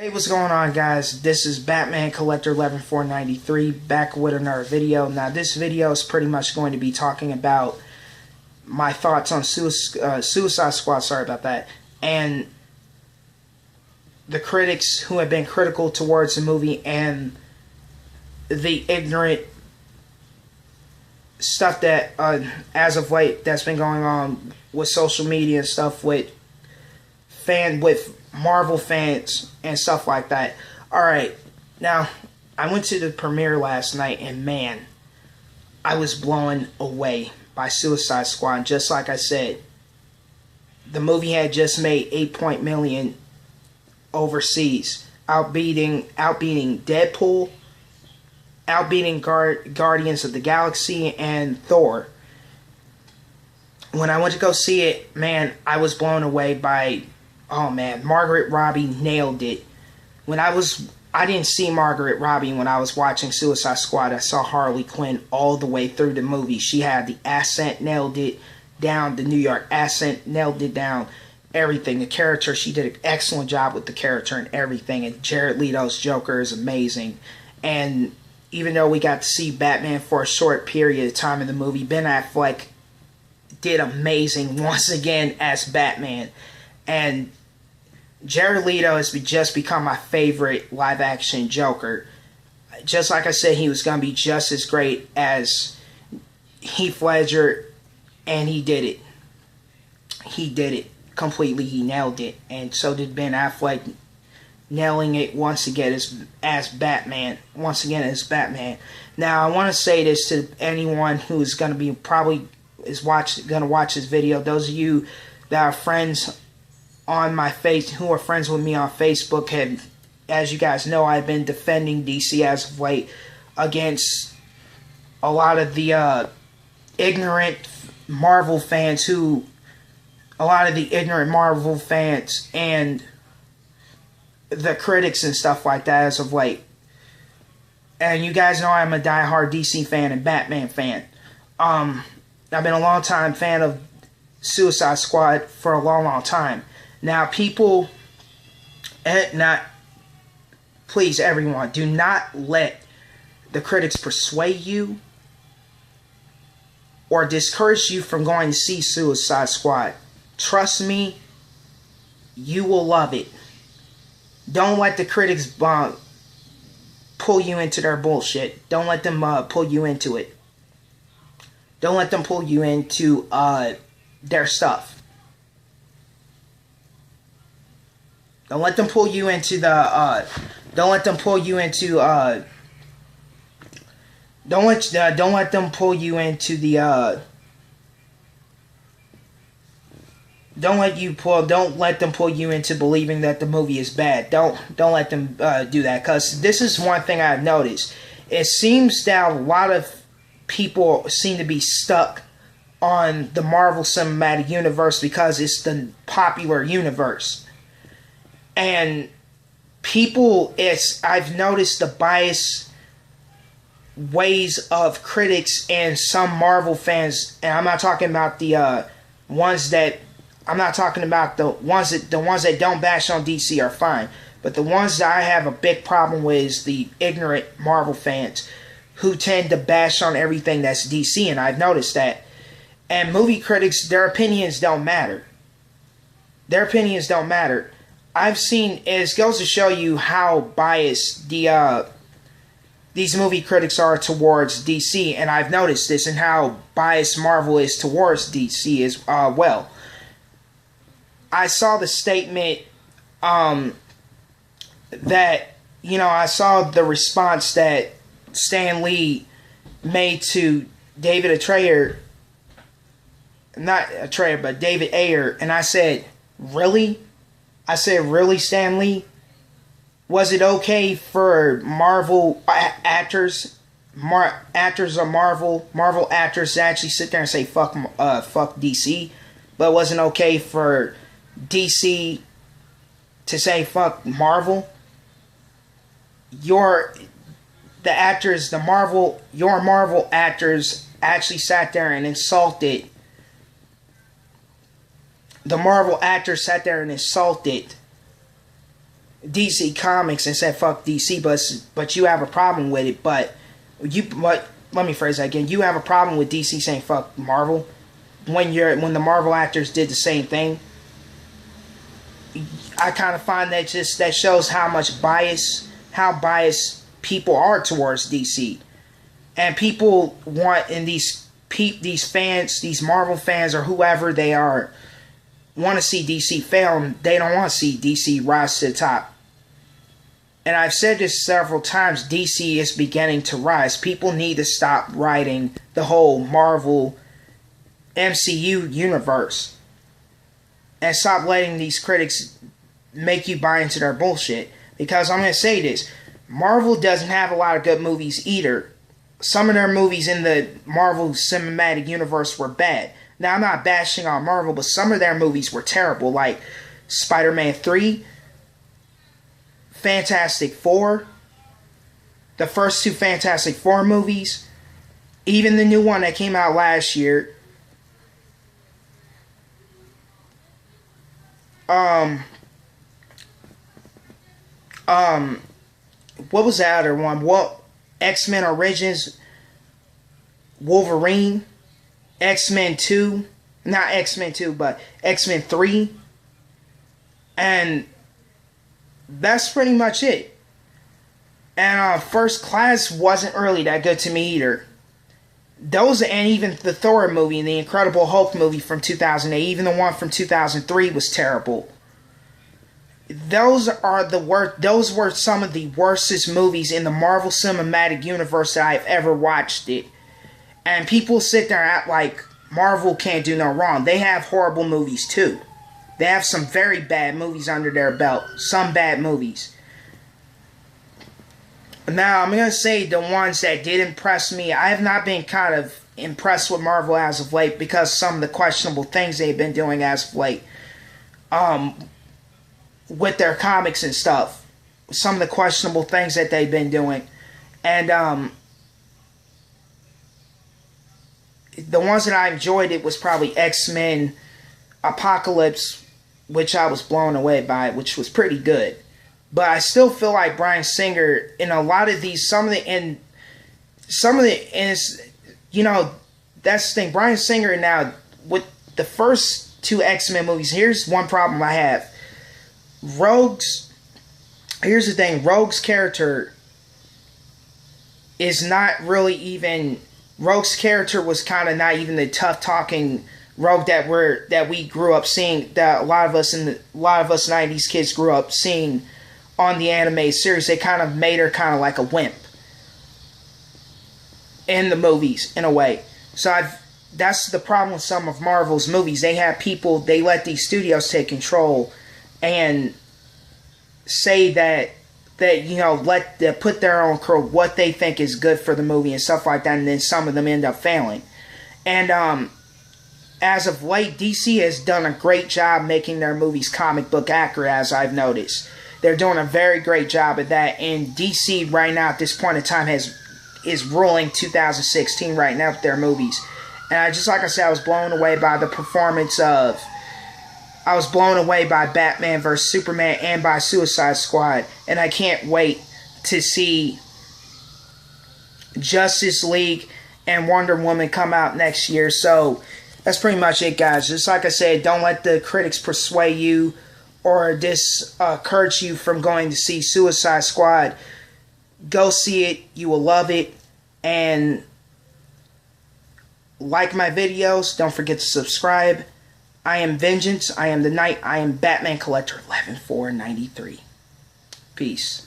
Hey, what's going on, guys? This is Batman Collector 11493 back with another video. Now, this video is pretty much going to be talking about my thoughts on Suicide Squad, sorry about that, and the critics who have been critical towards the movie and the ignorant stuff that, as of late, that's been going on with social media and stuff with Marvel fans and stuff like that. Alright, now, I went to the premiere last night and man, I was blown away by Suicide Squad. Just like I said, the movie had just made $8 million overseas, outbeating Deadpool, outbeating Guardians of the Galaxy and Thor. When I went to go see it, man, I was blown away by, oh man, Margaret Robbie nailed it. I didn't see Margaret Robbie when I was watching Suicide Squad. I saw Harley Quinn all the way through the movie. She had the accent, nailed it down, the New York accent, nailed it down, everything. The character, she did an excellent job with the character and everything. And Jared Leto's Joker is amazing. And even though we got to see Batman for a short period of time in the movie, Ben Affleck did amazing once again as Batman. And Jared Leto has just become my favorite live-action Joker. Just like I said, he was going to be just as great as Heath Ledger, and he did it. He did it completely. He nailed it. And so did Ben Affleck, nailing it once again as Batman. Once again as Batman. Now, I want to say this to anyone who is going to be going to watch this video. Those of you that are friends on my who are friends with me on Facebook, have, as you guys know, I've been defending DC as of late against a lot of the ignorant Marvel fans and the critics and stuff like that as of late. And you guys know I'm a diehard DC fan and Batman fan. I've been a long time fan of Suicide Squad for a long time. Now, people, please, everyone, do not let the critics persuade you or discourage you from going to see Suicide Squad. Trust me, you will love it. Don't let the critics pull you into their bullshit. Don't let them pull you into it. Don't let them pull you into their stuff. Don't let them pull you into the, don't let them pull you into the, don't let them pull you into believing that the movie is bad. Don't let them do that, because this is one thing I've noticed. It seems that a lot of people seem to be stuck on the Marvel Cinematic Universe because it's the popular universe. And people, I've noticed the biased ways of critics and some Marvel fans, and I'm not talking about the ones that don't bash on DC are fine, but the ones that I have a big problem with is the ignorant Marvel fans who tend to bash on everything that's DC, and I've noticed that. And movie critics, their opinions don't matter. Their opinions don't matter. I've seen, it goes to show you how biased these movie critics are towards DC, and I've noticed this, and how biased Marvel is towards DC as well. I saw the statement that, I saw the response that Stan Lee made to David Ayer, and I said, really? I said, really, Stan Lee? Was it okay for Marvel actors to actually sit there and say fuck DC, but it wasn't okay for DC to say fuck Marvel? Your Marvel actors actually sat there and insulted. The Marvel actors sat there and insulted DC Comics and said fuck DC, but you have a problem with it. But let me phrase that again. You have a problem with DC saying fuck Marvel when the Marvel actors did the same thing. I kind of find that that shows how biased people are towards DC, and people want in these fans, these Marvel fans or whoever they are, want to see DC fail. They don't want to see DC rise to the top. And I've said this several times, DC is beginning to rise. People need to stop writing the whole Marvel MCU universe and stop letting these critics make you buy into their bullshit. Because I'm going to say this, Marvel doesn't have a lot of good movies either. Some of their movies in the Marvel Cinematic Universe were bad. Now, I'm not bashing on Marvel, but some of their movies were terrible, like Spider-Man 3, Fantastic Four, the first two Fantastic Four movies, even the new one that came out last year. What was the other one? X-Men Origins, Wolverine, X-Men 2, not X-Men 2, but X-Men 3, and that's pretty much it. And First Class wasn't really that good to me either. Those, and even the Thor movie and the Incredible Hulk movie from 2008, even the one from 2003 was terrible. Those were some of the worstest movies in the Marvel Cinematic Universe that I've ever watched it. And people sit there and act like Marvel can't do no wrong. They have horrible movies too. They have some very bad movies under their belt. Some bad movies. Now, I'm going to say the ones that did impress me. I have not been kind of impressed with Marvel as of late because some of the questionable things they've been doing as of late. With their comics and stuff. Some of the questionable things that they've been doing. And the ones that I enjoyed, it was probably X-Men Apocalypse, which I was blown away by, which was pretty good. But I still feel like Bryan Singer in a lot of these, and you know, that's the thing. Bryan Singer now with the first two X-Men movies. Here's one problem I have. Here's the thing. Rogue's character is not really even. Rogue's character was kind of not even the tough talking Rogue that we grew up seeing, that a lot of us 90s kids grew up seeing on the anime series. They kind of made her kind of like a wimp in the movies in a way. So that's the problem with some of Marvel's movies. They let these studios take control and say that you know, put their own crew, what they think is good for the movie and stuff like that, and then some of them end up failing. And as of late, DC has done a great job making their movies comic book accurate, as I've noticed. They're doing a very great job at that, and DC right now at this point in time is ruling 2016 right now with their movies. And like I said, I was blown away by the performance of. I was blown away by Batman vs. Superman and by Suicide Squad. And I can't wait to see Justice League and Wonder Woman come out next year. So that's pretty much it, guys. Just like I said, don't let the critics persuade you or discourage you from going to see Suicide Squad. Go see it. You will love it. And like my videos. Don't forget to subscribe. I am Vengeance. I am the Knight. I am Batman Collector 11493. Peace.